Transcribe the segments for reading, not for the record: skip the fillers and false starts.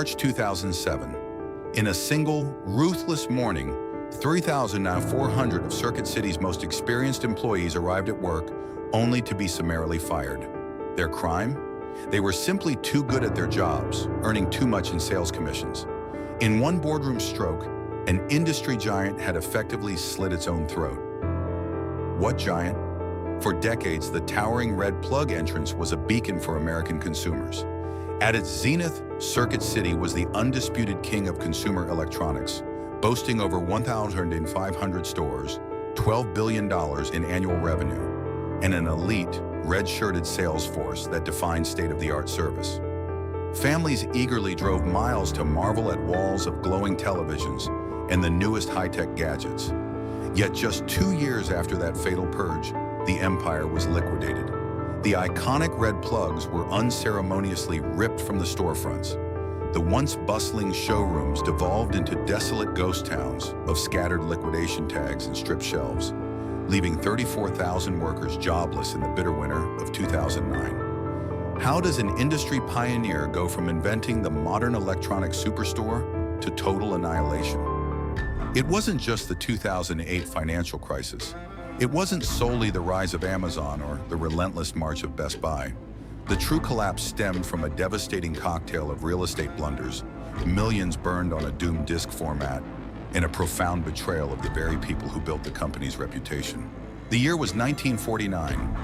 March 2007. In a single, ruthless morning, 3,400 of Circuit City's most experienced employees arrived at work only to be summarily fired. Their crime? They were simply too good at their jobs, earning too much in sales commissions. In one boardroom stroke, an industry giant had effectively slit its own throat. What giant? For decades, the towering red plug entrance was a beacon for American consumers. At its zenith, Circuit City was the undisputed king of consumer electronics, boasting over 1,500 stores, $12 billion in annual revenue, and an elite, red-shirted sales force that defined state-of-the-art service. Families eagerly drove miles to marvel at walls of glowing televisions and the newest high-tech gadgets. Yet just 2 years after that fatal purge, the empire was liquidated. The iconic red plugs were unceremoniously ripped from the storefronts. The once bustling showrooms devolved into desolate ghost towns of scattered liquidation tags and stripped shelves, leaving 34,000 workers jobless in the bitter winter of 2009. How does an industry pioneer go from inventing the modern electronic superstore to total annihilation? It wasn't just the 2008 financial crisis. It wasn't solely the rise of Amazon or the relentless march of Best Buy. The true collapse stemmed from a devastating cocktail of real estate blunders, millions burned on a doomed disk format, and a profound betrayal of the very people who built the company's reputation. The year was 1949.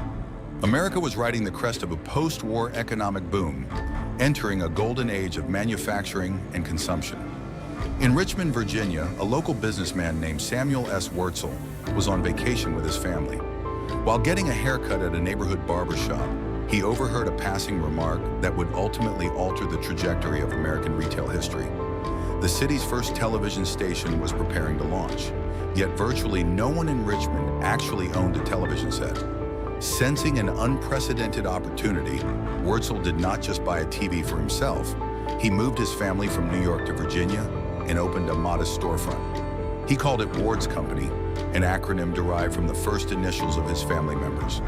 America was riding the crest of a post-war economic boom, entering a golden age of manufacturing and consumption. In Richmond, Virginia, a local businessman named Samuel S. Wurtzel was on vacation with his family. While getting a haircut at a neighborhood barbershop, he overheard a passing remark that would ultimately alter the trajectory of American retail history. The city's first television station was preparing to launch, yet virtually no one in Richmond actually owned a television set. Sensing an unprecedented opportunity, Wurtzel did not just buy a TV for himself. He moved his family from New York to Virginia and opened a modest storefront. He called it Ward's Company, an acronym derived from the first initials of his family members.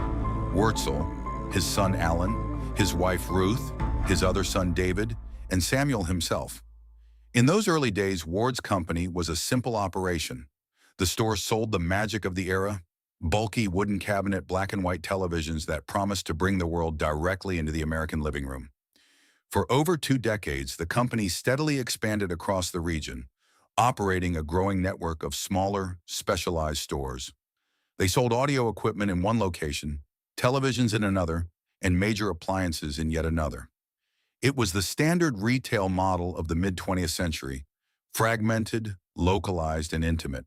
Wurtzel, his son Alan, his wife Ruth, his other son David, and Samuel himself. In those early days, Ward's Company was a simple operation. The store sold the magic of the era, bulky wooden cabinet black and white televisions that promised to bring the world directly into the American living room. For over 2 decades, the company steadily expanded across the region, operating a growing network of smaller, specialized stores. They sold audio equipment in one location, televisions in another, and major appliances in yet another. It was the standard retail model of the mid-20th century, fragmented, localized, and intimate.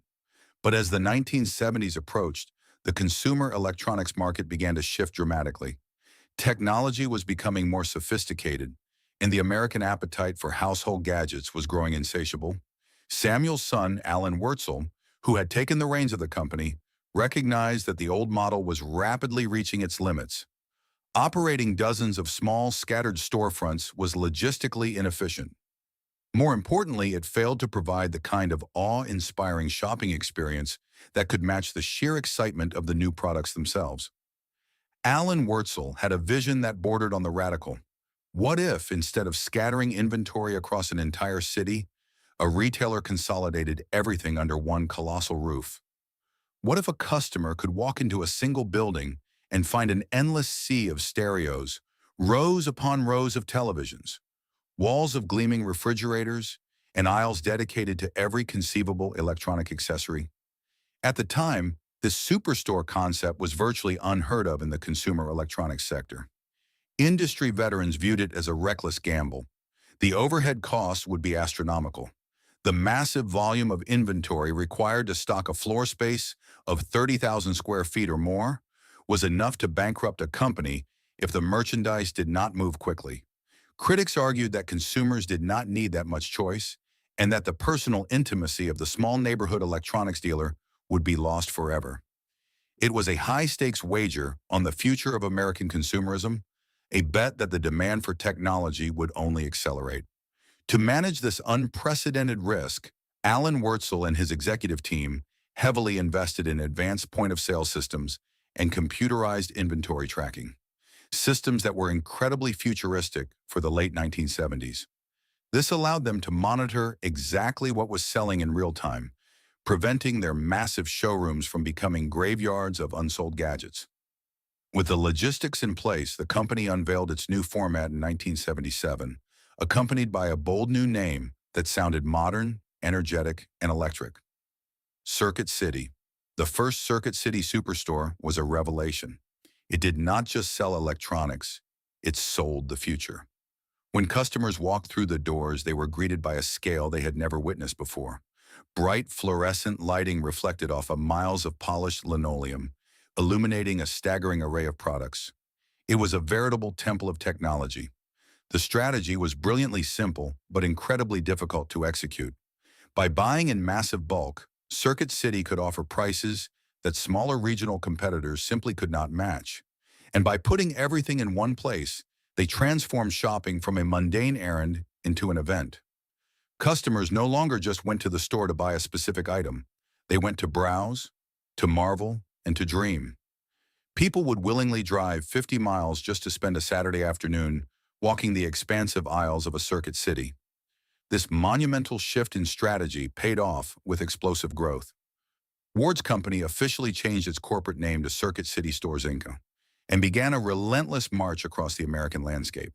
But as the 1970s approached, the consumer electronics market began to shift dramatically. Technology was becoming more sophisticated, and the American appetite for household gadgets was growing insatiable. Samuel's son, Alan Wurtzel, who had taken the reins of the company, recognized that the old model was rapidly reaching its limits. Operating dozens of small, scattered storefronts was logistically inefficient. More importantly, it failed to provide the kind of awe-inspiring shopping experience that could match the sheer excitement of the new products themselves. Alan Wurtzel had a vision that bordered on the radical. What if, instead of scattering inventory across an entire city, a retailer consolidated everything under one colossal roof? What if a customer could walk into a single building and find an endless sea of stereos, rows upon rows of televisions, walls of gleaming refrigerators, and aisles dedicated to every conceivable electronic accessory? At the time, this superstore concept was virtually unheard of in the consumer electronics sector. Industry veterans viewed it as a reckless gamble. The overhead costs would be astronomical. The massive volume of inventory required to stock a floor space of 30,000 square feet or more was enough to bankrupt a company if the merchandise did not move quickly. Critics argued that consumers did not need that much choice, and that the personal intimacy of the small neighborhood electronics dealer would be lost forever. It was a high-stakes wager on the future of American consumerism, a bet that the demand for technology would only accelerate. To manage this unprecedented risk, Alan Wurtzel and his executive team heavily invested in advanced point-of-sale systems and computerized inventory tracking, systems that were incredibly futuristic for the late 1970s. This allowed them to monitor exactly what was selling in real time, preventing their massive showrooms from becoming graveyards of unsold gadgets. With the logistics in place, the company unveiled its new format in 1977, accompanied by a bold new name that sounded modern, energetic, and electric. Circuit City. The first Circuit City superstore was a revelation. It did not just sell electronics, it sold the future. When customers walked through the doors, they were greeted by a scale they had never witnessed before. Bright fluorescent lighting reflected off of miles of polished linoleum, illuminating a staggering array of products. It was a veritable temple of technology. The strategy was brilliantly simple, but incredibly difficult to execute. By buying in massive bulk, Circuit City could offer prices that smaller regional competitors simply could not match. And by putting everything in one place, they transformed shopping from a mundane errand into an event. Customers no longer just went to the store to buy a specific item. They went to browse, to marvel, and to dream. People would willingly drive 50 miles just to spend a Saturday afternoon walking the expansive aisles of a Circuit City. This monumental shift in strategy paid off with explosive growth. Ward's company officially changed its corporate name to Circuit City Stores Inc. and began a relentless march across the American landscape.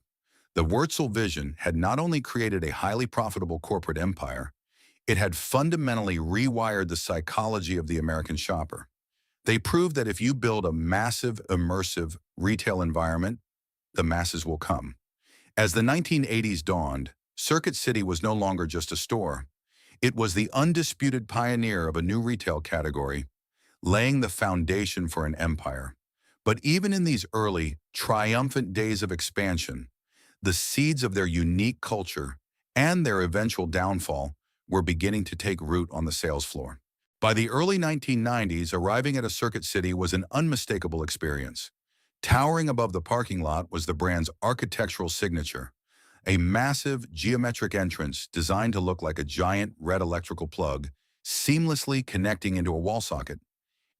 The Wurtzel vision had not only created a highly profitable corporate empire, it had fundamentally rewired the psychology of the American shopper. They proved that if you build a massive, immersive retail environment, the masses will come. As the 1980s dawned, Circuit City was no longer just a store. It was the undisputed pioneer of a new retail category, laying the foundation for an empire. But even in these early, triumphant days of expansion, the seeds of their unique culture and their eventual downfall were beginning to take root on the sales floor. By the early 1990s, arriving at a Circuit City was an unmistakable experience. Towering above the parking lot was the brand's architectural signature, a massive geometric entrance designed to look like a giant red electrical plug, seamlessly connecting into a wall socket.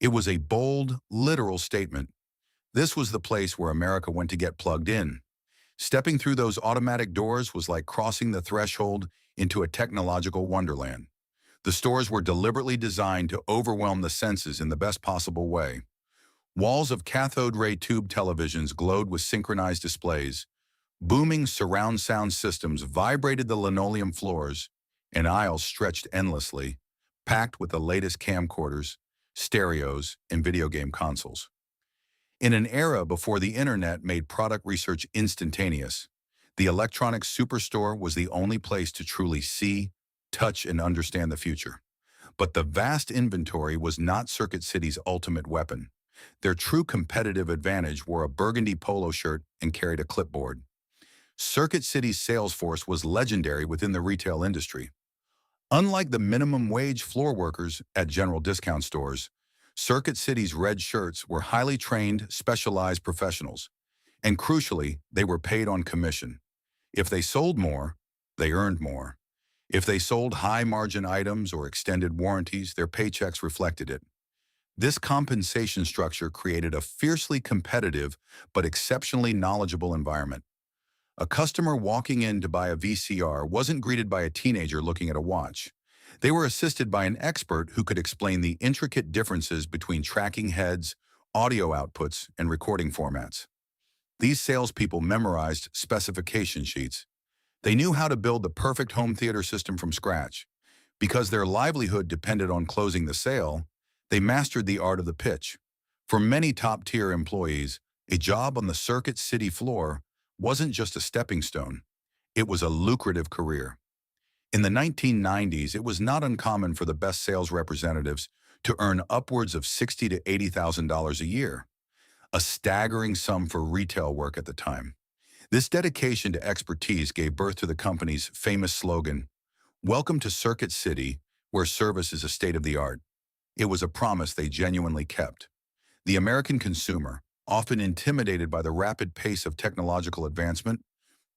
It was a bold, literal statement. This was the place where America went to get plugged in. Stepping through those automatic doors was like crossing the threshold into a technological wonderland. The stores were deliberately designed to overwhelm the senses in the best possible way. Walls of cathode ray tube televisions glowed with synchronized displays. Booming surround sound systems vibrated the linoleum floors, and aisles stretched endlessly, packed with the latest camcorders, stereos, and video game consoles. In an era before the internet made product research instantaneous, the electronics superstore was the only place to truly see, touch, and understand the future. But the vast inventory was not Circuit City's ultimate weapon. Their true competitive advantage wore a burgundy polo shirt and carried a clipboard. Circuit City's sales force was legendary within the retail industry. Unlike the minimum wage floor workers at general discount stores, Circuit City's red shirts were highly trained, specialized professionals. And crucially, they were paid on commission. If they sold more, they earned more. If they sold high-margin items or extended warranties, their paychecks reflected it. This compensation structure created a fiercely competitive but exceptionally knowledgeable environment. A customer walking in to buy a VCR wasn't greeted by a teenager looking at a watch. They were assisted by an expert who could explain the intricate differences between tracking heads, audio outputs, and recording formats. These salespeople memorized specification sheets. They knew how to build the perfect home theater system from scratch. Because their livelihood depended on closing the sale, they mastered the art of the pitch. For many top-tier employees, a job on the Circuit City floor wasn't just a stepping stone. It was a lucrative career. In the 1990s, it was not uncommon for the best sales representatives to earn upwards of $60,000 to $80,000 a year, a staggering sum for retail work at the time. This dedication to expertise gave birth to the company's famous slogan, "Welcome to Circuit City, where service is a state of the art." It was a promise they genuinely kept. The American consumer, often intimidated by the rapid pace of technological advancement,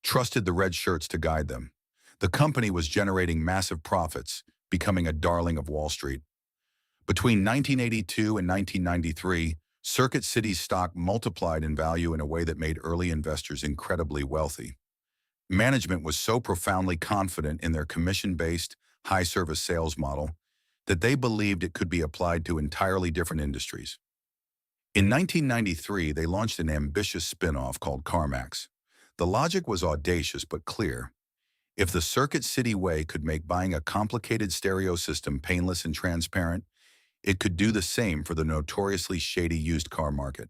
trusted the red shirts to guide them. The company was generating massive profits, becoming a darling of Wall Street. Between 1982 and 1993, Circuit City's stock multiplied in value in a way that made early investors incredibly wealthy. Management was so profoundly confident in their commission-based, high-service sales model that they believed it could be applied to entirely different industries. In 1993, they launched an ambitious spin-off called CarMax. The logic was audacious but clear. If the Circuit City way could make buying a complicated stereo system painless and transparent, it could do the same for the notoriously shady used car market.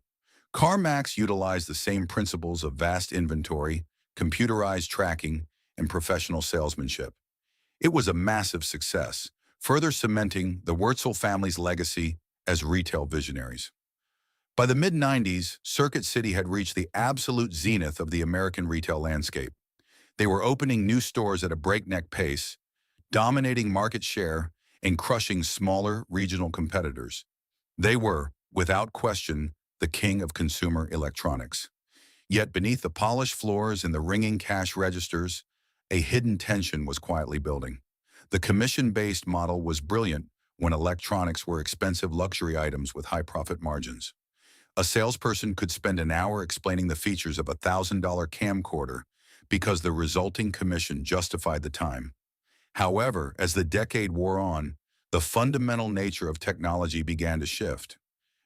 CarMax utilized the same principles of vast inventory, computerized tracking, and professional salesmanship. It was a massive success, further cementing the Wurtzel family's legacy as retail visionaries. By the mid-90s, Circuit City had reached the absolute zenith of the American retail landscape. They were opening new stores at a breakneck pace, dominating market share, and crushing smaller regional competitors. They were, without question, the king of consumer electronics. Yet beneath the polished floors and the ringing cash registers, a hidden tension was quietly building. The commission-based model was brilliant when electronics were expensive luxury items with high profit margins. A salesperson could spend an hour explaining the features of a $1,000 camcorder because the resulting commission justified the time. However, as the decade wore on, the fundamental nature of technology began to shift.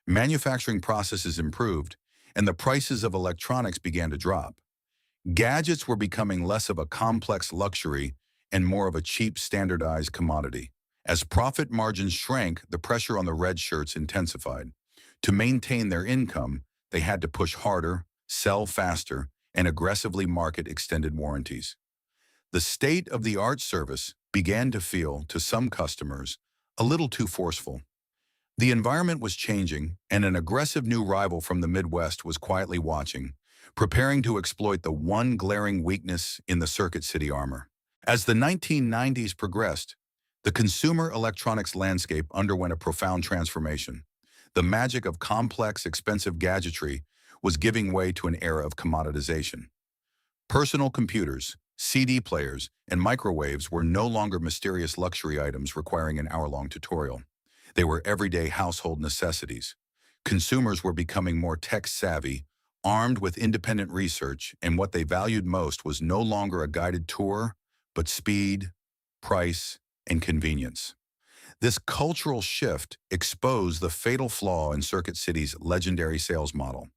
Manufacturing processes improved, and the prices of electronics began to drop. Gadgets were becoming less of a complex luxury and more of a cheap, standardized commodity. As profit margins shrank, the pressure on the red shirts intensified. To maintain their income, they had to push harder, sell faster, and aggressively market extended warranties. The state-of-the-art service began to feel, to some customers, a little too forceful. The environment was changing, and an aggressive new rival from the Midwest was quietly watching, preparing to exploit the one glaring weakness in the Circuit City armor. As the 1990s progressed, the consumer electronics landscape underwent a profound transformation. The magic of complex, expensive gadgetry was giving way to an era of commoditization. Personal computers, CD players, and microwaves were no longer mysterious luxury items requiring an hour-long tutorial. They were everyday household necessities. Consumers were becoming more tech-savvy, armed with independent research, and what they valued most was no longer a guided tour, but speed, price, and convenience. This cultural shift exposed the fatal flaw in Circuit City's legendary sales model.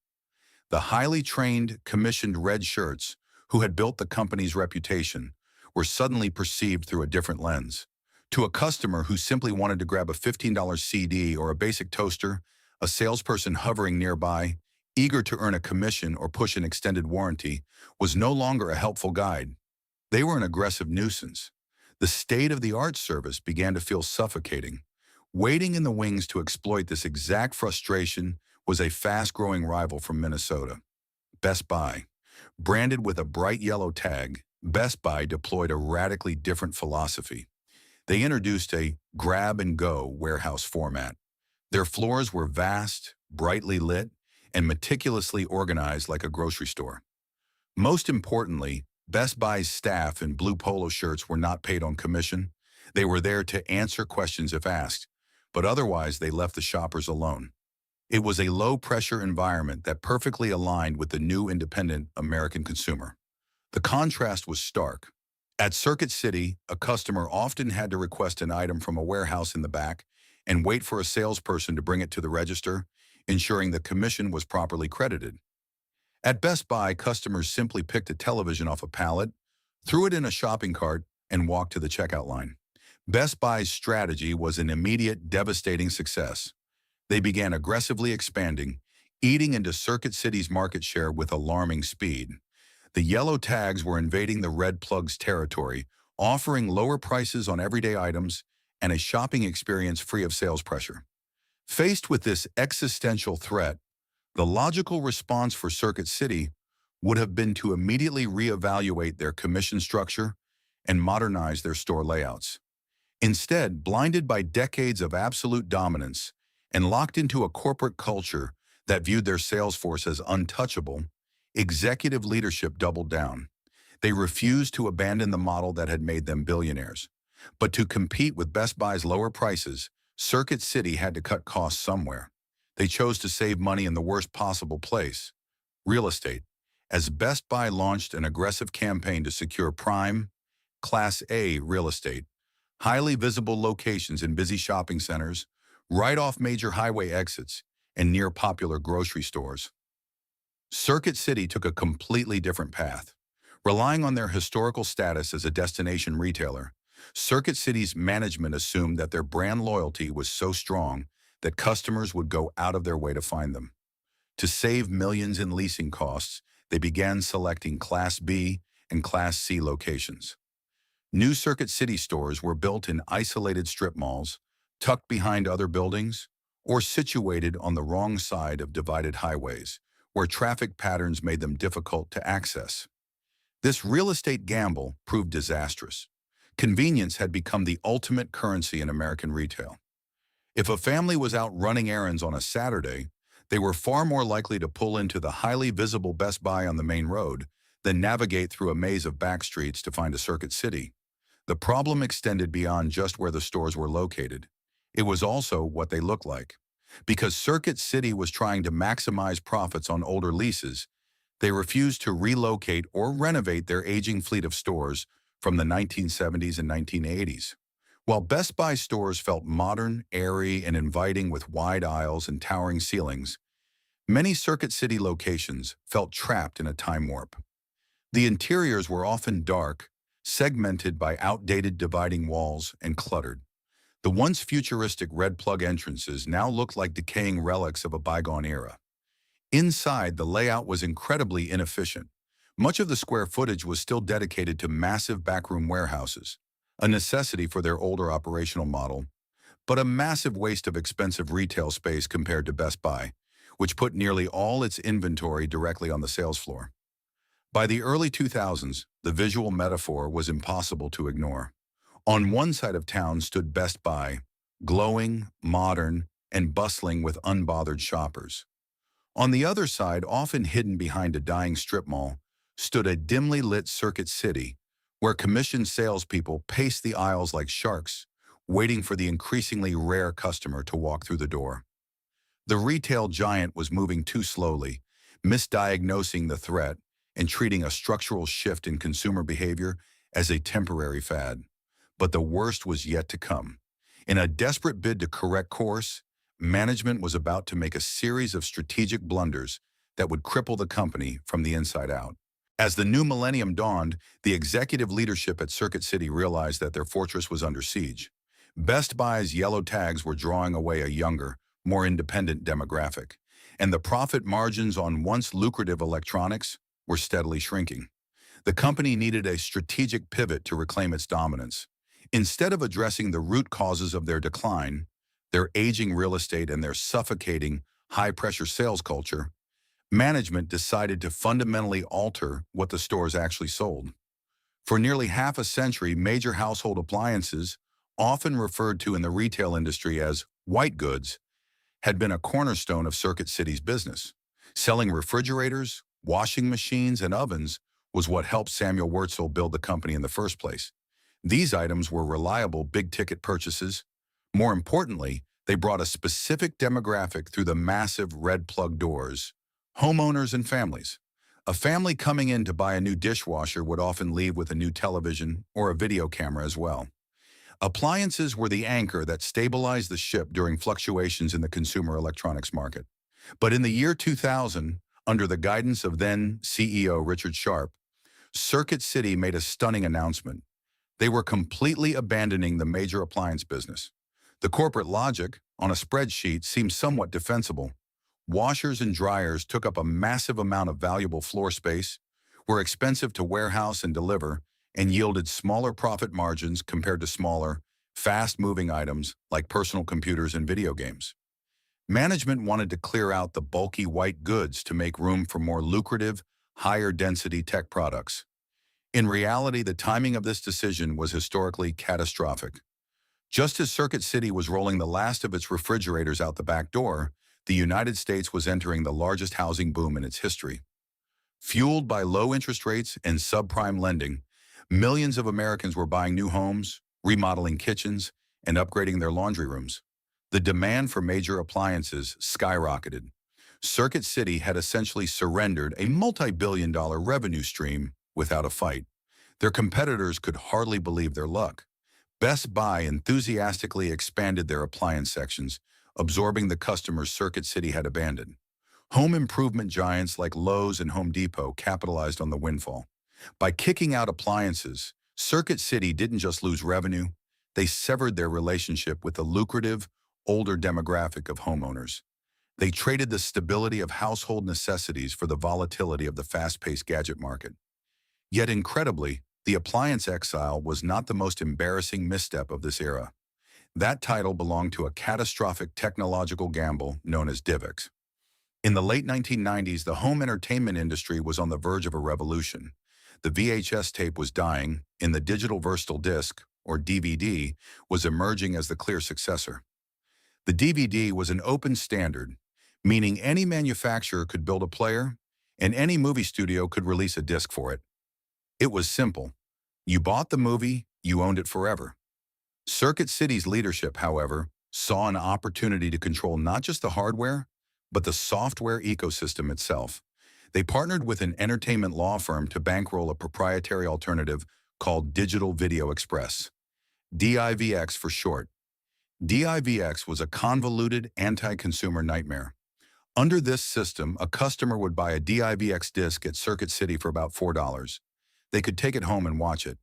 The highly trained, commissioned red shirts, who had built the company's reputation, were suddenly perceived through a different lens. To a customer who simply wanted to grab a $15 CD or a basic toaster, a salesperson hovering nearby, eager to earn a commission or push an extended warranty, was no longer a helpful guide. They were an aggressive nuisance. The state-of-the-art service began to feel suffocating. Waiting in the wings to exploit this exact frustration was a fast-growing rival from Minnesota, Best Buy. Branded with a bright yellow tag, Best Buy deployed a radically different philosophy. They introduced a grab-and-go warehouse format. Their floors were vast, brightly lit, and meticulously organized like a grocery store. Most importantly, Best Buy's staff in blue polo shirts were not paid on commission. They were there to answer questions if asked, but otherwise they left the shoppers alone. It was a low-pressure environment that perfectly aligned with the new independent American consumer. The contrast was stark. At Circuit City, a customer often had to request an item from a warehouse in the back and wait for a salesperson to bring it to the register, ensuring the commission was properly credited. At Best Buy, customers simply picked a television off a pallet, threw it in a shopping cart, and walked to the checkout line. Best Buy's strategy was an immediate, devastating success. They began aggressively expanding, eating into Circuit City's market share with alarming speed. The yellow tags were invading the red plug's territory, offering lower prices on everyday items and a shopping experience free of sales pressure. Faced with this existential threat, the logical response for Circuit City would have been to immediately reevaluate their commission structure and modernize their store layouts. Instead, blinded by decades of absolute dominance and locked into a corporate culture that viewed their sales force as untouchable, executive leadership doubled down. They refused to abandon the model that had made them billionaires. But to compete with Best Buy's lower prices, Circuit City had to cut costs somewhere. They chose to save money in the worst possible place: real estate. as Best Buy launched an aggressive campaign to secure prime, Class A real estate, highly visible locations in busy shopping centers, right off major highway exits, and near popular grocery stores. Circuit City took a completely different path. Relying on their historical status as a destination retailer, Circuit City's management assumed that their brand loyalty was so strong that customers would go out of their way to find them. To save millions in leasing costs, they began selecting Class B and Class C locations. New Circuit City stores were built in isolated strip malls, tucked behind other buildings, or situated on the wrong side of divided highways, where traffic patterns made them difficult to access. This real estate gamble proved disastrous. Convenience had become the ultimate currency in American retail. If a family was out running errands on a Saturday, they were far more likely to pull into the highly visible Best Buy on the main road than navigate through a maze of back streets to find a Circuit City. The problem extended beyond just where the stores were located. It was also what they looked like. Because Circuit City was trying to maximize profits on older leases, they refused to relocate or renovate their aging fleet of stores from the 1970s and 1980s. While Best Buy stores felt modern, airy, and inviting with wide aisles and towering ceilings, many Circuit City locations felt trapped in a time warp. The interiors were often dark, segmented by outdated dividing walls, and cluttered. The once futuristic red plug entrances now looked like decaying relics of a bygone era. Inside, the layout was incredibly inefficient. Much of the square footage was still dedicated to massive backroom warehouses, a necessity for their older operational model, but a massive waste of expensive retail space compared to Best Buy, which put nearly all its inventory directly on the sales floor. By the early 2000s, the visual metaphor was impossible to ignore. On one side of town stood Best Buy, glowing, modern, and bustling with unbothered shoppers. On the other side, often hidden behind a dying strip mall, stood a dimly lit Circuit City, where commissioned salespeople paced the aisles like sharks, waiting for the increasingly rare customer to walk through the door. The retail giant was moving too slowly, misdiagnosing the threat and treating a structural shift in consumer behavior as a temporary fad. But the worst was yet to come. In a desperate bid to correct course, management was about to make a series of strategic blunders that would cripple the company from the inside out. As the new millennium dawned, the executive leadership at Circuit City realized that their fortress was under siege. Best Buy's yellow tags were drawing away a younger, more independent demographic, and the profit margins on once lucrative electronics were steadily shrinking. The company needed a strategic pivot to reclaim its dominance. Instead of addressing the root causes of their decline, their aging real estate and their suffocating, high-pressure sales culture, management decided to fundamentally alter what the stores actually sold. For nearly half a century, major household appliances, often referred to in the retail industry as white goods, had been a cornerstone of Circuit City's business. Selling refrigerators, washing machines, and ovens was what helped Samuel Wurtzel build the company in the first place. These items were reliable big-ticket purchases. More importantly, they brought a specific demographic through the massive red plug doors: homeowners and families. A family coming in to buy a new dishwasher would often leave with a new television or a video camera as well. Appliances were the anchor that stabilized the ship during fluctuations in the consumer electronics market. But in the year 2000, under the guidance of then CEO Richard Sharp, Circuit City made a stunning announcement. They were completely abandoning the major appliance business. The corporate logic, on a spreadsheet, seemed somewhat defensible. Washers and dryers took up a massive amount of valuable floor space, were expensive to warehouse and deliver, and yielded smaller profit margins compared to smaller, fast-moving items like personal computers and video games. Management wanted to clear out the bulky white goods to make room for more lucrative, higher-density tech products. In reality, the timing of this decision was historically catastrophic. Just as Circuit City was rolling the last of its refrigerators out the back door, the United States was entering the largest housing boom in its history. Fueled by low interest rates and subprime lending, millions of Americans were buying new homes, remodeling kitchens, and upgrading their laundry rooms. The demand for major appliances skyrocketed. Circuit City had essentially surrendered a multi-billion-dollar revenue stream without a fight. Their competitors could hardly believe their luck. Best Buy enthusiastically expanded their appliance sections, absorbing the customers Circuit City had abandoned. Home improvement giants like Lowe's and Home Depot capitalized on the windfall. By kicking out appliances, Circuit City didn't just lose revenue, they severed their relationship with the lucrative, older demographic of homeowners. They traded the stability of household necessities for the volatility of the fast-paced gadget market. Yet incredibly, the appliance exile was not the most embarrassing misstep of this era. That title belonged to a catastrophic technological gamble known as DivX. In the late 1990s, the home entertainment industry was on the verge of a revolution. The VHS tape was dying, and the digital versatile disc, or DVD, was emerging as the clear successor. The DVD was an open standard, meaning any manufacturer could build a player, and any movie studio could release a disc for it. It was simple. You bought the movie, you owned it forever. Circuit City's leadership, however, saw an opportunity to control not just the hardware, but the software ecosystem itself. They partnered with an entertainment law firm to bankroll a proprietary alternative called Digital Video Express, DIVX for short. DIVX was a convoluted anti-consumer nightmare. Under this system, a customer would buy a DIVX disc at Circuit City for about $4. They could take it home and watch it.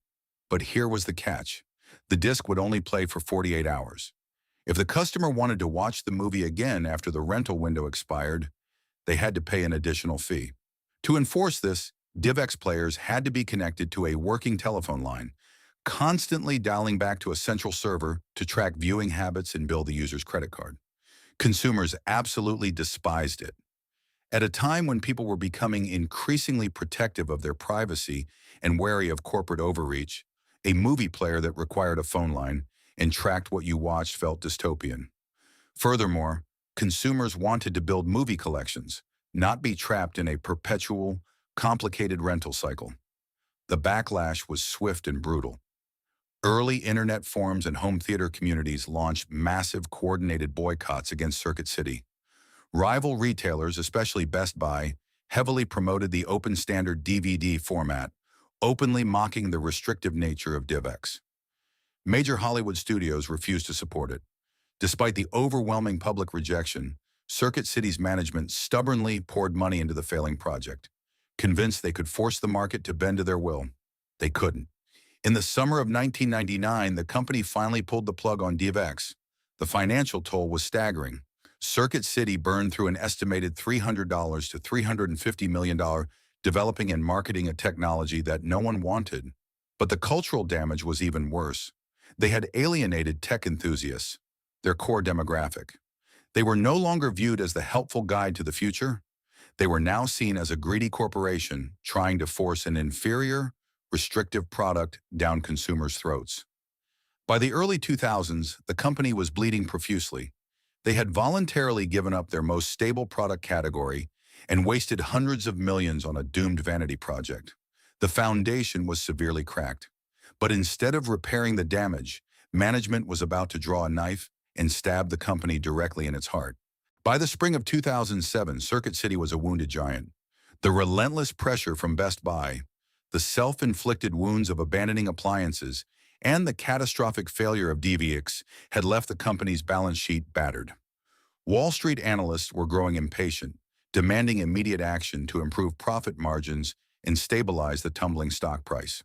But here was the catch. The disc would only play for 48 hours. If the customer wanted to watch the movie again after the rental window expired, they had to pay an additional fee. To enforce this, DivX players had to be connected to a working telephone line, constantly dialing back to a central server to track viewing habits and bill the user's credit card. Consumers absolutely despised it. At a time when people were becoming increasingly protective of their privacy and wary of corporate overreach, a movie player that required a phone line and tracked what you watched felt dystopian. Furthermore, consumers wanted to build movie collections, not be trapped in a perpetual, complicated rental cycle. The backlash was swift and brutal. Early internet forums and home theater communities launched massive coordinated boycotts against Circuit City. Rival retailers, especially Best Buy, heavily promoted the open standard DVD format, openly mocking the restrictive nature of DivX. Major Hollywood studios refused to support it. Despite the overwhelming public rejection, Circuit City's management stubbornly poured money into the failing project. Convinced they could force the market to bend to their will, they couldn't. In the summer of 1999, the company finally pulled the plug on DivX. The financial toll was staggering. Circuit City burned through an estimated $300 to $350 million developing and marketing a technology that no one wanted. But the cultural damage was even worse. They had alienated tech enthusiasts, their core demographic. They were no longer viewed as the helpful guide to the future. They were now seen as a greedy corporation trying to force an inferior, restrictive product down consumers' throats. By the early 2000s, the company was bleeding profusely. They had voluntarily given up their most stable product category and wasted hundreds of millions on a doomed vanity project. The foundation was severely cracked. But instead of repairing the damage, management was about to draw a knife and stab the company directly in its heart. By the spring of 2007, Circuit City was a wounded giant. The relentless pressure from Best Buy, the self-inflicted wounds of abandoning appliances, and the catastrophic failure of DivX had left the company's balance sheet battered. Wall Street analysts were growing impatient, demanding immediate action to improve profit margins and stabilize the tumbling stock price.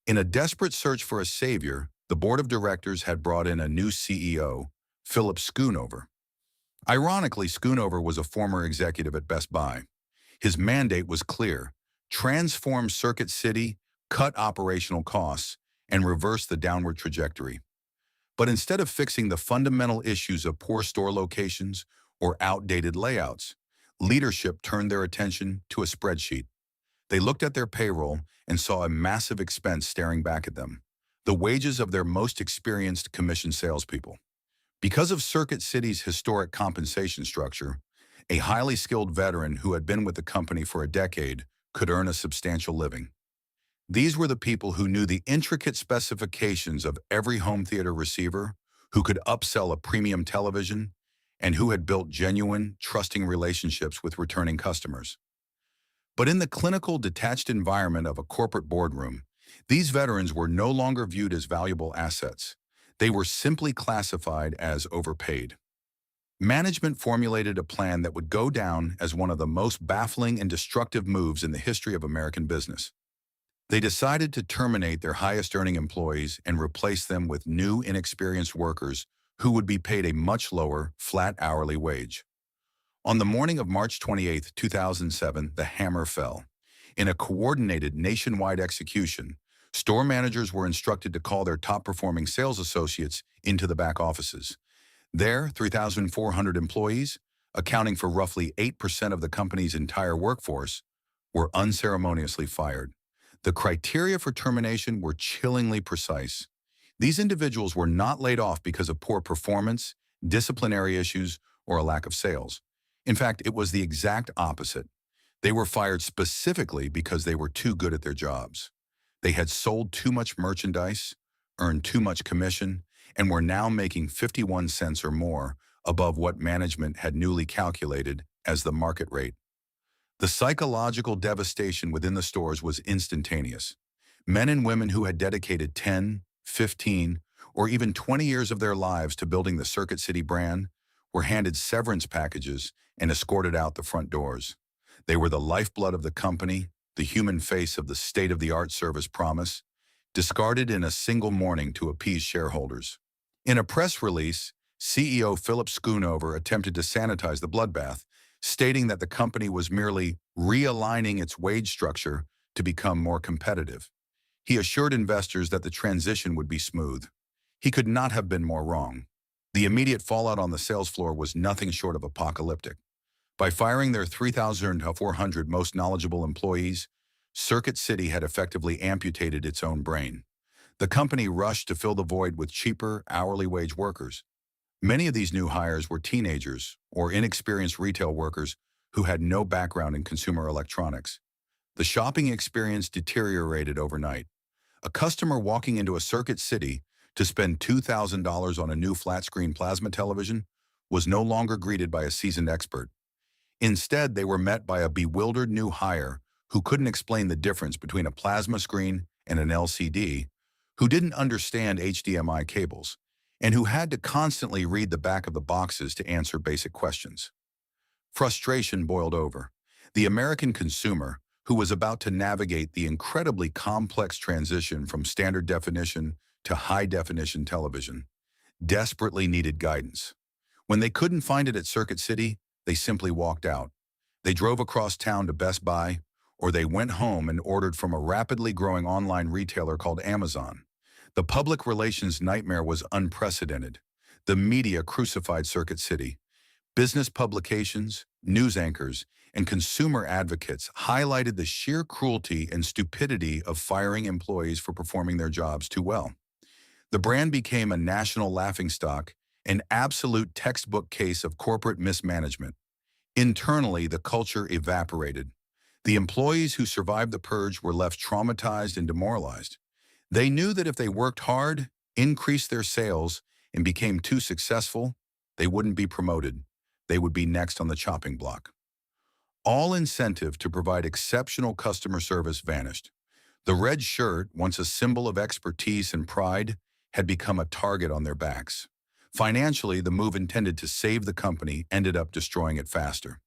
In a desperate search for a savior, the board of directors had brought in a new CEO, Philip Schoonover. Ironically, Schoonover was a former executive at Best Buy. His mandate was clear: transform Circuit City, cut operational costs, and reverse the downward trajectory. But instead of fixing the fundamental issues of poor store locations or outdated layouts, leadership turned their attention to a spreadsheet. They looked at their payroll and saw a massive expense staring back at them: the wages of their most experienced commission salespeople. Because of Circuit City's historic compensation structure, a highly skilled veteran who had been with the company for a decade could earn a substantial living. These were the people who knew the intricate specifications of every home theater receiver, who could upsell a premium television, and who had built genuine, trusting relationships with returning customers. But in the clinical, detached environment of a corporate boardroom, these veterans were no longer viewed as valuable assets. They were simply classified as overpaid. Management formulated a plan that would go down as one of the most baffling and destructive moves in the history of American business. They decided to terminate their highest-earning employees and replace them with new, inexperienced workers who would be paid a much lower, flat hourly wage. On the morning of March 28, 2007, the hammer fell. In a coordinated nationwide execution, store managers were instructed to call their top-performing sales associates into the back offices. There, 3,400 employees, accounting for roughly 8% of the company's entire workforce, were unceremoniously fired. The criteria for termination were chillingly precise. These individuals were not laid off because of poor performance, disciplinary issues, or a lack of sales. In fact, it was the exact opposite. They were fired specifically because they were too good at their jobs. They had sold too much merchandise, earned too much commission, and were now making 51 cents or more above what management had newly calculated as the market rate. The psychological devastation within the stores was instantaneous. Men and women who had dedicated 10, 15, or even 20 years of their lives to building the Circuit City brand were handed severance packages and escorted out the front doors. They were the lifeblood of the company, the human face of the state-of-the-art service promise, discarded in a single morning to appease shareholders. In a press release, CEO Philip Schoonover attempted to sanitize the bloodbath, stating that the company was merely realigning its wage structure to become more competitive. He assured investors that the transition would be smooth. He could not have been more wrong. The immediate fallout on the sales floor was nothing short of apocalyptic. By firing their 3,400 most knowledgeable employees, Circuit City had effectively amputated its own brain. The company rushed to fill the void with cheaper, hourly wage workers. Many of these new hires were teenagers or inexperienced retail workers who had no background in consumer electronics. The shopping experience deteriorated overnight. A customer walking into a Circuit City to spend $2,000 on a new flat-screen plasma television was no longer greeted by a seasoned expert. Instead, they were met by a bewildered new hire who couldn't explain the difference between a plasma screen and an LCD, who didn't understand HDMI cables, and who had to constantly read the back of the boxes to answer basic questions. Frustration boiled over. The American consumer, who was about to navigate the incredibly complex transition from standard definition to high-definition television, desperately needed guidance. When they couldn't find it at Circuit City, they simply walked out. They drove across town to Best Buy, or they went home and ordered from a rapidly growing online retailer called Amazon. The public relations nightmare was unprecedented. The media crucified Circuit City. Business publications, news anchors, and consumer advocates highlighted the sheer cruelty and stupidity of firing employees for performing their jobs too well. The brand became a national laughingstock, an absolute textbook case of corporate mismanagement. Internally, the culture evaporated. The employees who survived the purge were left traumatized and demoralized. They knew that if they worked hard, increased their sales, and became too successful, they wouldn't be promoted. They would be next on the chopping block. All incentive to provide exceptional customer service vanished. The red shirt, once a symbol of expertise and pride, had become a target on their backs. Financially, the move intended to save the company ended up destroying it faster.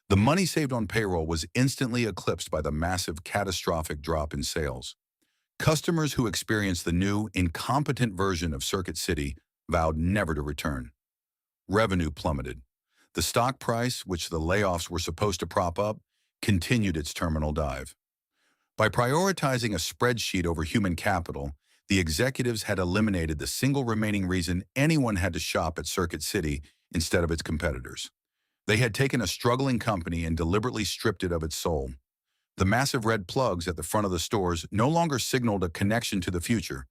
The money saved on payroll was instantly eclipsed by the massive, catastrophic drop in sales. Customers who experienced the new, incompetent version of Circuit City vowed never to return. Revenue plummeted. The stock price, which the layoffs were supposed to prop up, continued its terminal dive. By prioritizing a spreadsheet over human capital, the executives had eliminated the single remaining reason anyone had to shop at Circuit City instead of its competitors. They had taken a struggling company and deliberately stripped it of its soul. The massive red plugs at the front of the stores no longer signaled a connection to the future.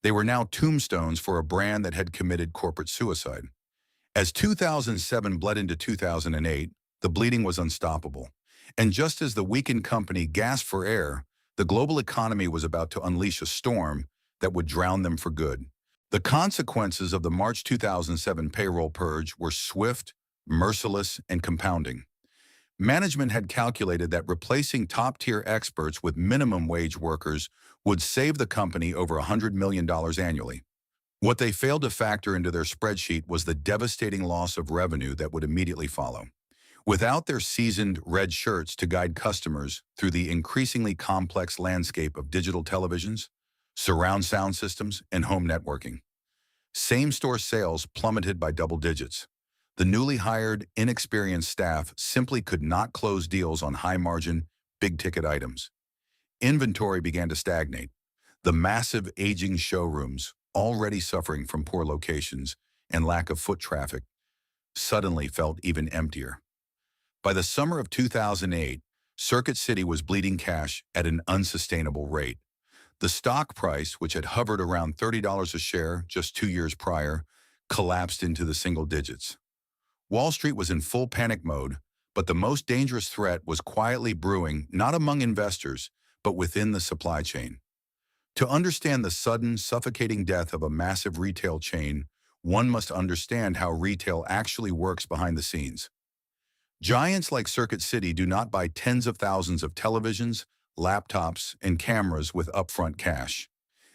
They were now tombstones for a brand that had committed corporate suicide. As 2007 bled into 2008, the bleeding was unstoppable. And just as the weakened company gasped for air, the global economy was about to unleash a storm that would drown them for good. The consequences of the March 2007 payroll purge were swift, merciless, and compounding. Management had calculated that replacing top-tier experts with minimum wage workers would save the company over $100 million annually. What they failed to factor into their spreadsheet was the devastating loss of revenue that would immediately follow. Without their seasoned red shirts to guide customers through the increasingly complex landscape of digital televisions, surround sound systems, and home networking, same-store sales plummeted by double digits. The newly hired, inexperienced staff simply could not close deals on high-margin, big-ticket items. Inventory began to stagnate. The massive aging showrooms, already suffering from poor locations and lack of foot traffic, suddenly felt even emptier. By the summer of 2008, Circuit City was bleeding cash at an unsustainable rate. The stock price, which had hovered around $30 a share just 2 years prior, collapsed into the single digits. Wall Street was in full panic mode, but the most dangerous threat was quietly brewing not among investors, but within the supply chain. To understand the sudden, suffocating death of a massive retail chain, one must understand how retail actually works behind the scenes. Giants like Circuit City do not buy tens of thousands of televisions, laptops, and cameras with upfront cash.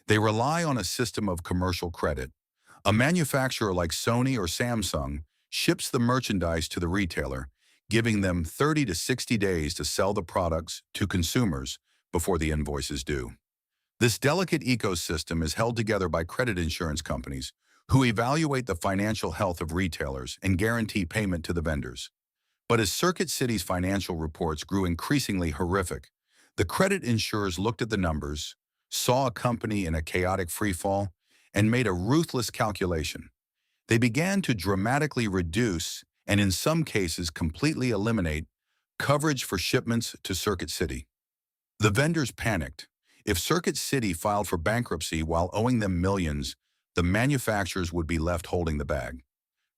They rely on a system of commercial credit. A manufacturer like Sony or Samsung ships the merchandise to the retailer, giving them 30 to 60 days to sell the products to consumers before the invoice is due. This delicate ecosystem is held together by credit insurance companies who evaluate the financial health of retailers and guarantee payment to the vendors. But as Circuit City's financial reports grew increasingly horrific, the credit insurers looked at the numbers, saw a company in a chaotic freefall, and made a ruthless calculation. They began to dramatically reduce, and in some cases completely eliminate, coverage for shipments to Circuit City. The vendors panicked. If Circuit City filed for bankruptcy while owing them millions, the manufacturers would be left holding the bag.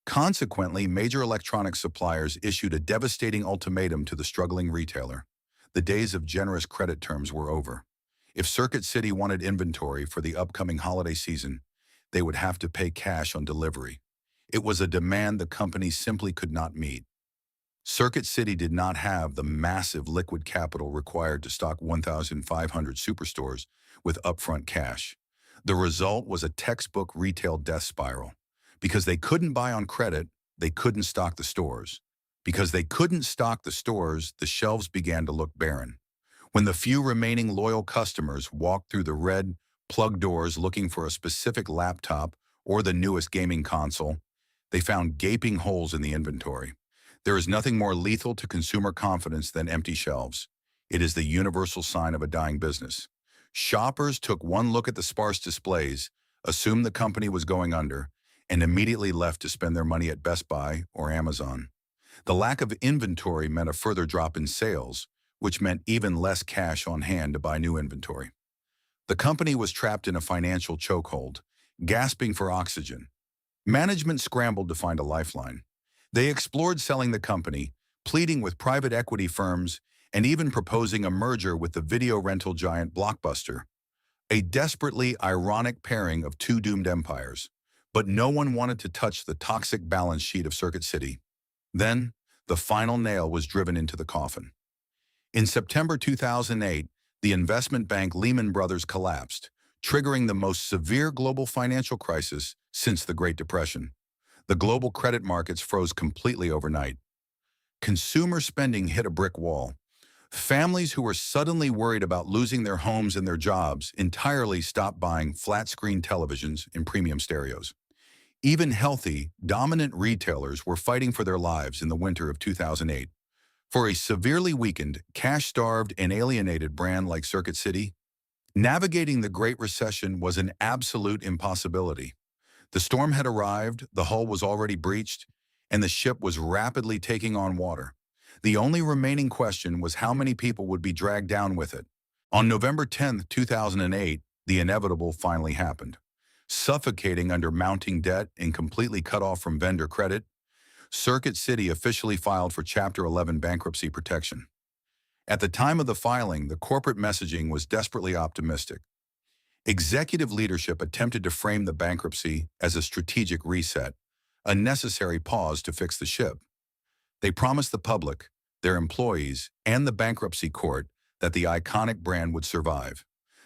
Consequently, major electronics suppliers issued a devastating ultimatum to the struggling retailer. The days of generous credit terms were over. If Circuit City wanted inventory for the upcoming holiday season, they would have to pay cash on delivery. It was a demand the company simply could not meet. Circuit City did not have the massive liquid capital required to stock 1,500 superstores with upfront cash. The result was a textbook retail death spiral. Because they couldn't buy on credit, they couldn't stock the stores. Because they couldn't stock the stores, the shelves began to look barren. When the few remaining loyal customers walked through the red, plug doors looking for a specific laptop or the newest gaming console, they found gaping holes in the inventory. There is nothing more lethal to consumer confidence than empty shelves. It is the universal sign of a dying business. Shoppers took one look at the sparse displays, assumed the company was going under, and immediately left to spend their money at Best Buy or Amazon. The lack of inventory meant a further drop in sales, which meant even less cash on hand to buy new inventory. The company was trapped in a financial chokehold, gasping for oxygen. Management scrambled to find a lifeline. They explored selling the company, pleading with private equity firms, and even proposing a merger with the video rental giant Blockbuster, a desperately ironic pairing of two doomed empires. But no one wanted to touch the toxic balance sheet of Circuit City. Then, the final nail was driven into the coffin. In September 2008, the investment bank Lehman Brothers collapsed, triggering the most severe global financial crisis since the Great Depression. The global credit markets froze completely overnight. Consumer spending hit a brick wall. Families who were suddenly worried about losing their homes and their jobs entirely stopped buying flat-screen televisions and premium stereos. Even healthy, dominant retailers were fighting for their lives in the winter of 2008. For a severely weakened, cash-starved, and alienated brand like Circuit City, navigating the Great Recession was an absolute impossibility. The storm had arrived, the hull was already breached, and the ship was rapidly taking on water. The only remaining question was how many people would be dragged down with it. On November 10, 2008, the inevitable finally happened. Suffocating under mounting debt and completely cut off from vendor credit, Circuit City officially filed for Chapter 11 bankruptcy protection. At the time of the filing, the corporate messaging was desperately optimistic. Executive leadership attempted to frame the bankruptcy as a strategic reset, a necessary pause to fix the ship. They promised the public, their employees, and the bankruptcy court that the iconic brand would survive.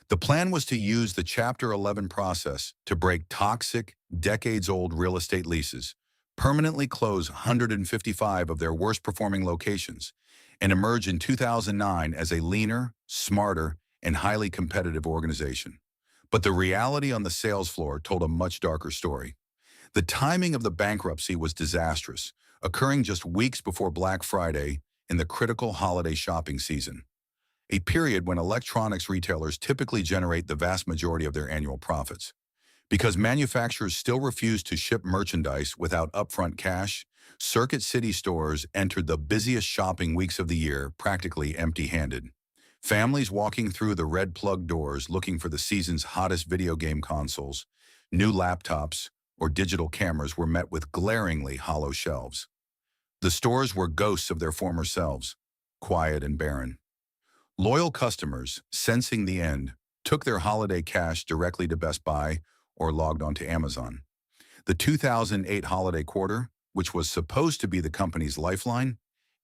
The plan was to use the Chapter 11 process to break toxic, decades-old real estate leases, permanently close 155 of their worst-performing locations, and emerge in 2009 as a leaner, smarter, and highly competitive organization. But the reality on the sales floor told a much darker story. The timing of the bankruptcy was disastrous, occurring just weeks before Black Friday in the critical holiday shopping season, a period when electronics retailers typically generate the vast majority of their annual profits. Because manufacturers still refused to ship merchandise without upfront cash, Circuit City stores entered the busiest shopping weeks of the year practically empty-handed. Families walking through the red plug doors looking for the season's hottest video game consoles, new laptops, or digital cameras were met with glaringly hollow shelves. The stores were ghosts of their former selves, quiet and barren. Loyal customers, sensing the end, took their holiday cash directly to Best Buy or logged onto Amazon. The 2008 holiday quarter, which was supposed to be the company's lifeline,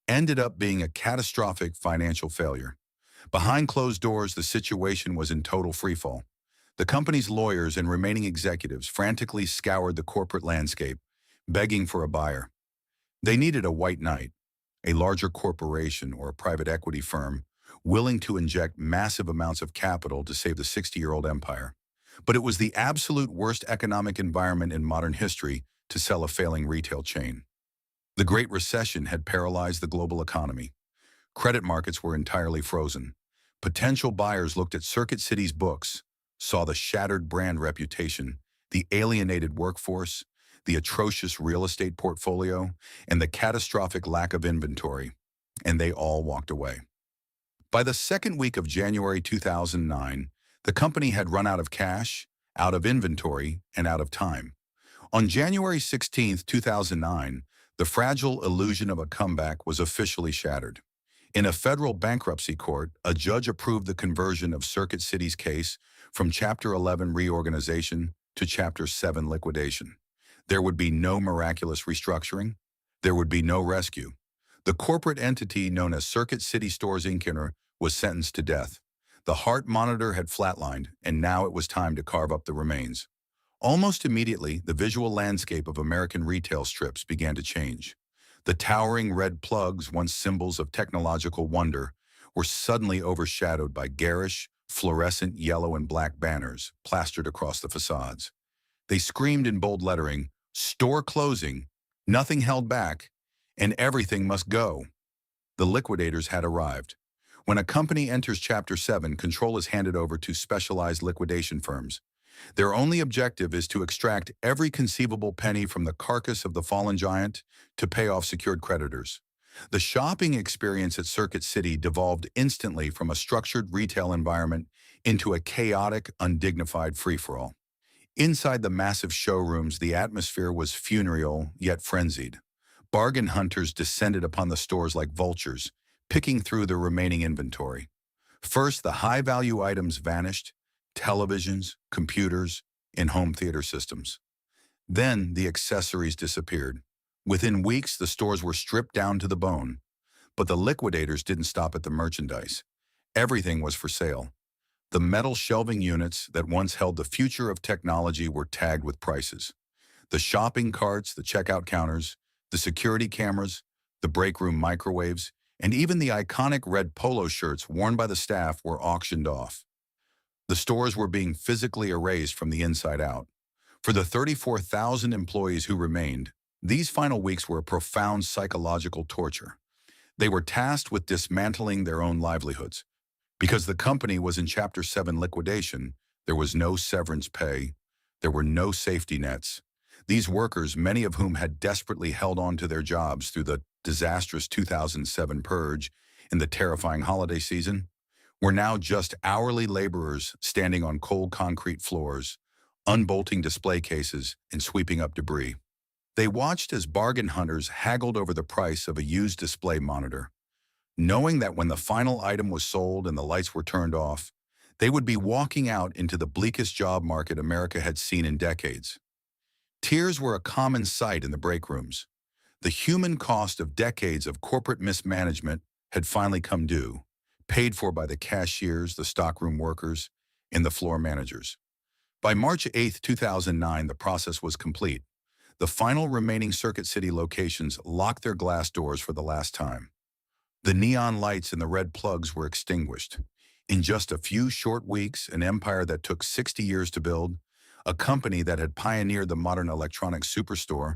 ended up being a catastrophic financial failure. Behind closed doors, the situation was in total freefall. The company's lawyers and remaining executives frantically scoured the corporate landscape, begging for a buyer. They needed a white knight, a larger corporation or a private equity firm willing to inject massive amounts of capital to save the 60-year-old empire. But it was the absolute worst economic environment in modern history to sell a failing retail chain. The Great Recession had paralyzed the global economy. Credit markets were entirely frozen. Potential buyers looked at Circuit City's books, saw the shattered brand reputation, the alienated workforce, the atrocious real estate portfolio, and the catastrophic lack of inventory, and they all walked away. By the second week of January 2009, the company had run out of cash, out of inventory, and out of time. On January 16, 2009, the fragile illusion of a comeback was officially shattered. In a federal bankruptcy court, a judge approved the conversion of Circuit City's case from Chapter 11 reorganization to Chapter 7 liquidation. There would be no miraculous restructuring. There would be no rescue. The corporate entity known as Circuit City Stores Inc. was sentenced to death. The heart monitor had flatlined, and now it was time to carve up the remains. Almost immediately, the visual landscape of American retail strips began to change. The towering red plugs, once symbols of technological wonder, were suddenly overshadowed by garish, fluorescent yellow and black banners plastered across the facades. They screamed in bold lettering, "Store closing, nothing held back, and everything must go." The liquidators had arrived. When a company enters Chapter 7, control is handed over to specialized liquidation firms. Their only objective is to extract every conceivable penny from the carcass of the fallen giant to pay off secured creditors. The shopping experience at Circuit City devolved instantly from a structured retail environment into a chaotic, undignified free-for-all. Inside the massive showrooms, the atmosphere was funereal yet frenzied. Bargain hunters descended upon the stores like vultures, picking through the remaining inventory. First, the high-value items vanished: televisions, computers, and home theater systems. Then the accessories disappeared. Within weeks, the stores were stripped down to the bone. But the liquidators didn't stop at the merchandise. Everything was for sale. The metal shelving units that once held the future of technology were tagged with prices. The shopping carts, the checkout counters, the security cameras, the break room microwaves, and even the iconic red polo shirts worn by the staff were auctioned off. The stores were being physically erased from the inside out. For the 34,000 employees who remained, these final weeks were a profound psychological torture. They were tasked with dismantling their own livelihoods. Because the company was in Chapter 7 liquidation, there was no severance pay, there were no safety nets. These workers, many of whom had desperately held on to their jobs through the disastrous 2007 purge and the terrifying holiday season, were now just hourly laborers standing on cold concrete floors, unbolting display cases and sweeping up debris. They watched as bargain hunters haggled over the price of a used display monitor. Knowing that when the final item was sold and the lights were turned off, They would be walking out into the bleakest job market America had seen in decades. Tears were a common sight in the break rooms. The human cost of decades of corporate mismanagement had finally come due, paid for by the cashiers, the stockroom workers, and the floor managers. By March 8, 2009, the process was complete. The final remaining Circuit City locations locked their glass doors for the last time. The neon lights and the red plugs were extinguished. In just a few short weeks, an empire that took 60 years to build, a company that had pioneered the modern electronics superstore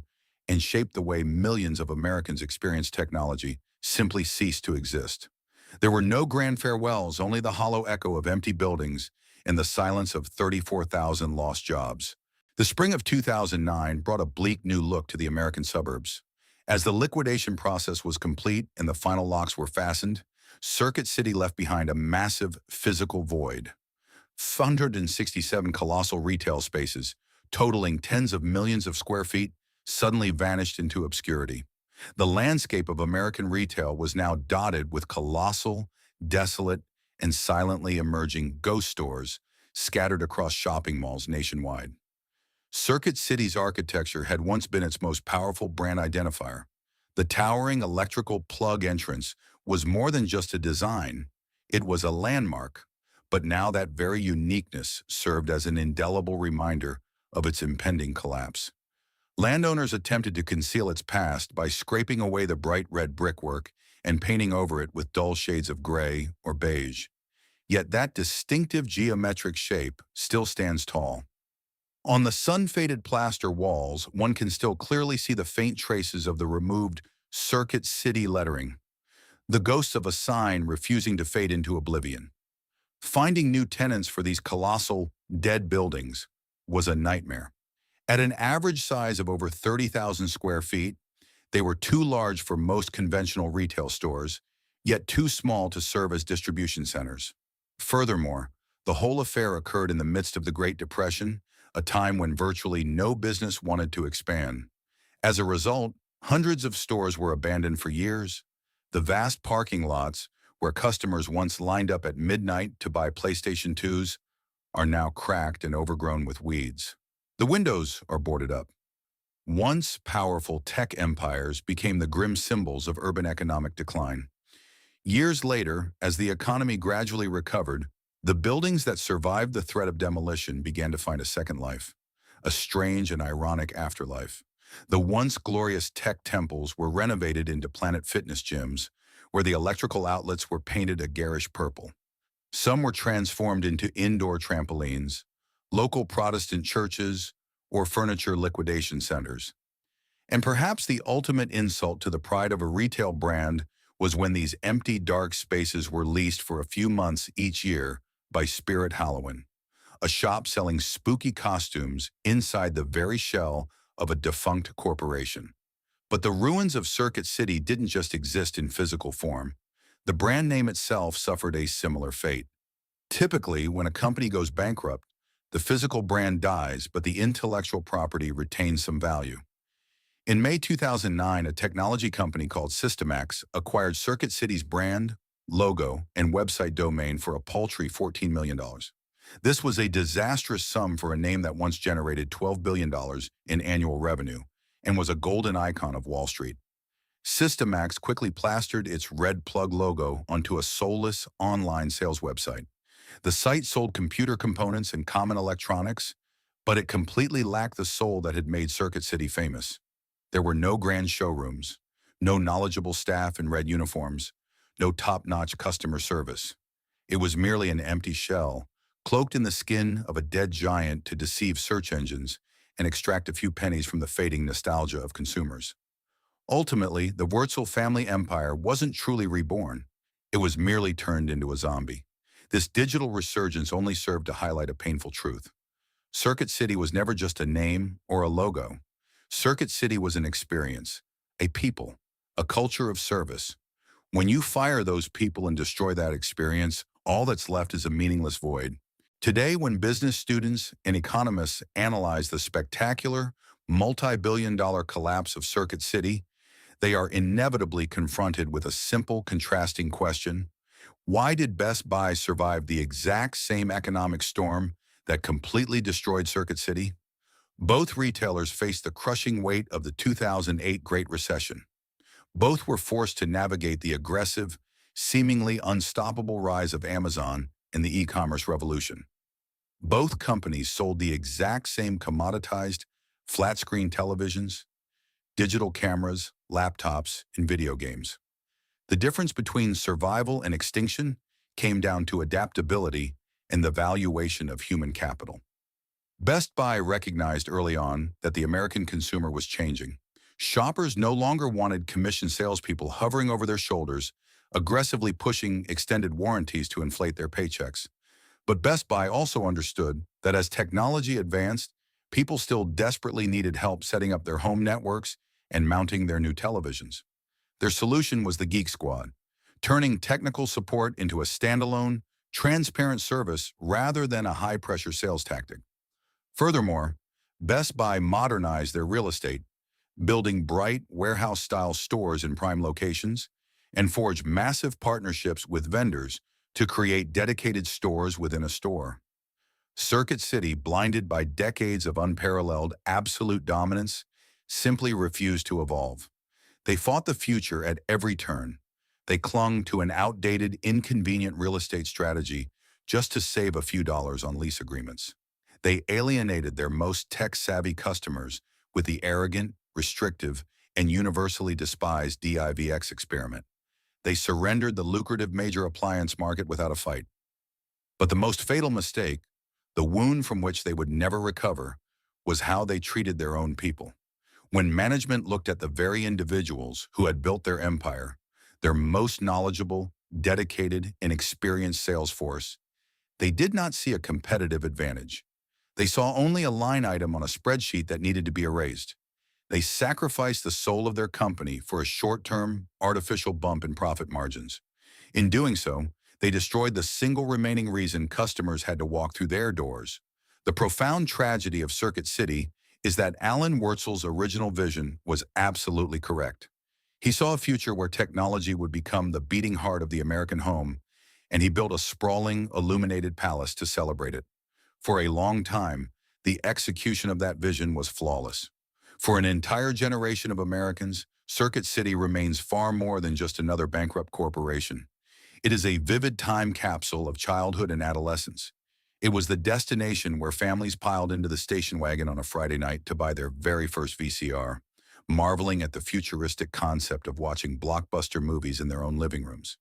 and shaped the way millions of Americans experience technology, simply ceased to exist. There were no grand farewells, only the hollow echo of empty buildings and the silence of 34,000 lost jobs. The spring of 2009 brought a bleak new look to the American suburbs. As the liquidation process was complete and the final locks were fastened, Circuit City left behind a massive physical void. 167 colossal retail spaces, totaling tens of millions of square feet, suddenly vanished into obscurity. The landscape of American retail was now dotted with colossal, desolate, and silently emerging ghost stores scattered across shopping malls nationwide. Circuit City's architecture had once been its most powerful brand identifier. The towering electrical plug entrance was more than just a design, it was a landmark. But now that very uniqueness served as an indelible reminder of its impending collapse. Landowners attempted to conceal its past by scraping away the bright red brickwork and painting over it with dull shades of gray or beige. Yet that distinctive geometric shape still stands tall. On the sun-faded plaster walls, one can still clearly see the faint traces of the removed Circuit City lettering, the ghosts of a sign refusing to fade into oblivion. Finding new tenants for these colossal, dead buildings was a nightmare. At an average size of over 30,000 square feet, they were too large for most conventional retail stores, yet too small to serve as distribution centers. Furthermore, the whole affair occurred in the midst of the Great Depression, a time when virtually no business wanted to expand. As a result, hundreds of stores were abandoned for years. The vast parking lots, where customers once lined up at midnight to buy PlayStation 2s, are now cracked and overgrown with weeds. The windows are boarded up. Once powerful tech empires became the grim symbols of urban economic decline. Years later, as the economy gradually recovered, the buildings that survived the threat of demolition began to find a second life, a strange and ironic afterlife. The once glorious tech temples were renovated into Planet Fitness gyms, where the electrical outlets were painted a garish purple. Some were transformed into indoor trampolines, local Protestant churches, or furniture liquidation centers. And perhaps the ultimate insult to the pride of a retail brand was when these empty, dark spaces were leased for a few months each year by Spirit Halloween, a shop selling spooky costumes inside the very shell of a defunct corporation. But the ruins of Circuit City didn't just exist in physical form. The brand name itself suffered a similar fate. Typically, when a company goes bankrupt, the physical brand dies, but the intellectual property retains some value. In May 2009, a technology company called Systemax acquired Circuit City's brand, logo, and website domain for a paltry $14 million. This was a disastrous sum for a name that once generated $12 billion in annual revenue and was a golden icon of Wall Street. Systemax quickly plastered its red plug logo onto a soulless online sales website. The site sold computer components and common electronics, but it completely lacked the soul that had made Circuit City famous. There were no grand showrooms, no knowledgeable staff in red uniforms, no top-notch customer service. It was merely an empty shell, cloaked in the skin of a dead giant to deceive search engines and extract a few pennies from the fading nostalgia of consumers. Ultimately, the Wurzel family empire wasn't truly reborn. It was merely turned into a zombie. This digital resurgence only served to highlight a painful truth. Circuit City was never just a name or a logo. Circuit City was an experience, a people, a culture of service. When you fire those people and destroy that experience, all that's left is a meaningless void. Today, when business students and economists analyze the spectacular, multi-billion-dollar collapse of Circuit City, they are inevitably confronted with a simple, contrasting question. Why did Best Buy survive the exact same economic storm that completely destroyed Circuit City? Both retailers faced the crushing weight of the 2008 Great Recession. Both were forced to navigate the aggressive, seemingly unstoppable rise of Amazon and the e-commerce revolution. Both companies sold the exact same commoditized, flat-screen televisions, digital cameras, laptops, and video games. The difference between survival and extinction came down to adaptability and the valuation of human capital. Best Buy recognized early on that the American consumer was changing. Shoppers no longer wanted commissioned salespeople hovering over their shoulders, aggressively pushing extended warranties to inflate their paychecks. But Best Buy also understood that as technology advanced, people still desperately needed help setting up their home networks and mounting their new televisions. Their solution was the Geek Squad, turning technical support into a standalone, transparent service rather than a high-pressure sales tactic. Furthermore, Best Buy modernized their real estate, building bright, warehouse-style stores in prime locations, and forged massive partnerships with vendors to create dedicated stores within a store. Circuit City, blinded by decades of unparalleled absolute dominance, simply refused to evolve. They fought the future at every turn. They clung to an outdated, inconvenient real estate strategy just to save a few dollars on lease agreements. They alienated their most tech-savvy customers with the arrogant, restrictive, and universally despised DIVX experiment. They surrendered the lucrative major appliance market without a fight. But the most fatal mistake, the wound from which they would never recover, was how they treated their own people. When management looked at the very individuals who had built their empire, their most knowledgeable, dedicated, and experienced sales force, they did not see a competitive advantage. They saw only a line item on a spreadsheet that needed to be erased. They sacrificed the soul of their company for a short-term, artificial bump in profit margins. In doing so, they destroyed the single remaining reason customers had to walk through their doors. The profound tragedy of Circuit City is that Alan Wurzel's original vision was absolutely correct. He saw a future where technology would become the beating heart of the American home, and he built a sprawling, illuminated palace to celebrate it. For a long time, the execution of that vision was flawless. For an entire generation of Americans, Circuit City remains far more than just another bankrupt corporation. It is a vivid time capsule of childhood and adolescence. It was the destination where families piled into the station wagon on a Friday night to buy their very first VCR, marveling at the futuristic concept of watching blockbuster movies in their own living rooms.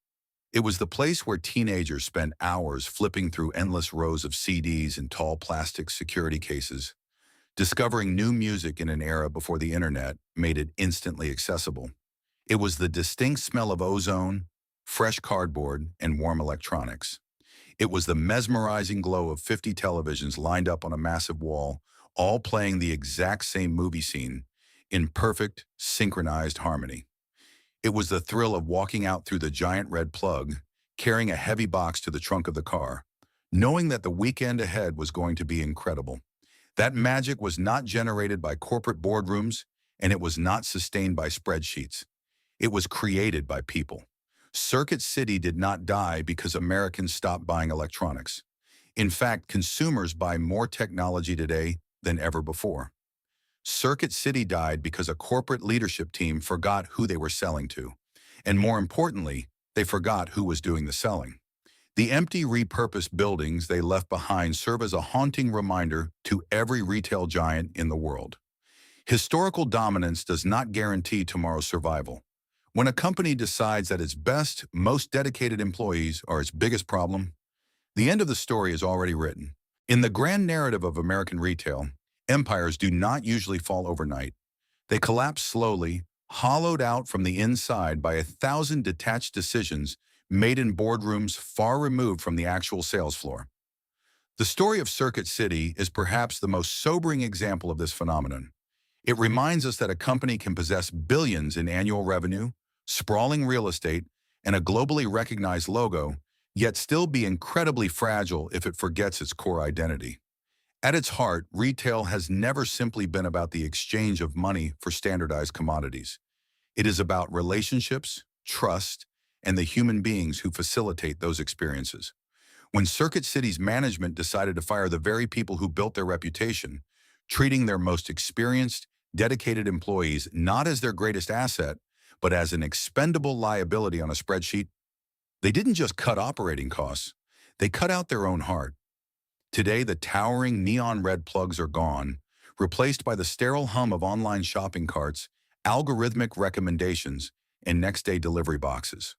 It was the place where teenagers spent hours flipping through endless rows of CDs and tall plastic security cases, discovering new music in an era before the internet made it instantly accessible. It was the distinct smell of ozone, fresh cardboard, and warm electronics. It was the mesmerizing glow of 50 televisions lined up on a massive wall, all playing the exact same movie scene in perfect, synchronized harmony. It was the thrill of walking out through the giant red plug, carrying a heavy box to the trunk of the car, knowing that the weekend ahead was going to be incredible. That magic was not generated by corporate boardrooms, and it was not sustained by spreadsheets. It was created by people. Circuit City did not die because Americans stopped buying electronics. In fact, consumers buy more technology today than ever before. Circuit City died because a corporate leadership team forgot who they were selling to. And more importantly, they forgot who was doing the selling. The empty, repurposed buildings they left behind serve as a haunting reminder to every retail giant in the world. Historical dominance does not guarantee tomorrow's survival. When a company decides that its best, most dedicated employees are its biggest problem, the end of the story is already written. In the grand narrative of American retail, empires do not usually fall overnight. They collapse slowly, hollowed out from the inside by 1,000 detached decisions made in boardrooms far removed from the actual sales floor. The story of Circuit City is perhaps the most sobering example of this phenomenon. It reminds us that a company can possess billions in annual revenue, sprawling real estate, and a globally recognized logo, yet still be incredibly fragile if it forgets its core identity. At its heart, retail has never simply been about the exchange of money for standardized commodities. It is about relationships, trust, and the human beings who facilitate those experiences. When Circuit City's management decided to fire the very people who built their reputation, treating their most experienced, dedicated employees not as their greatest asset, but as an expendable liability on a spreadsheet, they didn't just cut operating costs, they cut out their own heart. Today, the towering neon red plugs are gone, replaced by the sterile hum of online shopping carts, algorithmic recommendations, and next-day delivery boxes.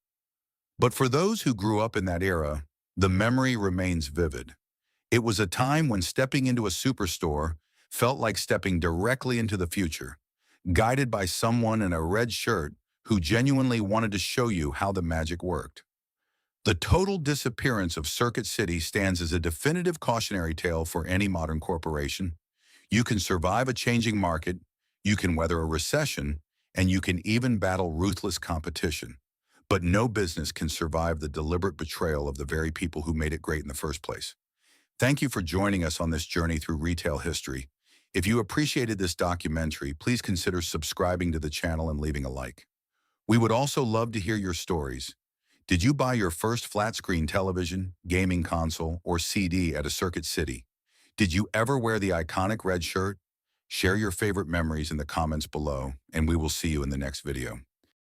But for those who grew up in that era, the memory remains vivid. It was a time when stepping into a superstore felt like stepping directly into the future, guided by someone in a red shirt who genuinely wanted to show you how the magic worked. The total disappearance of Circuit City stands as a definitive cautionary tale for any modern corporation. You can survive a changing market, you can weather a recession, and you can even battle ruthless competition. But no business can survive the deliberate betrayal of the very people who made it great in the first place. Thank you for joining us on this journey through retail history. If you appreciated this documentary, please consider subscribing to the channel and leaving a like. We would also love to hear your stories. Did you buy your first flat-screen television, gaming console, or CD at a Circuit City? Did you ever wear the iconic red shirt? Share your favorite memories in the comments below, and we will see you in the next video.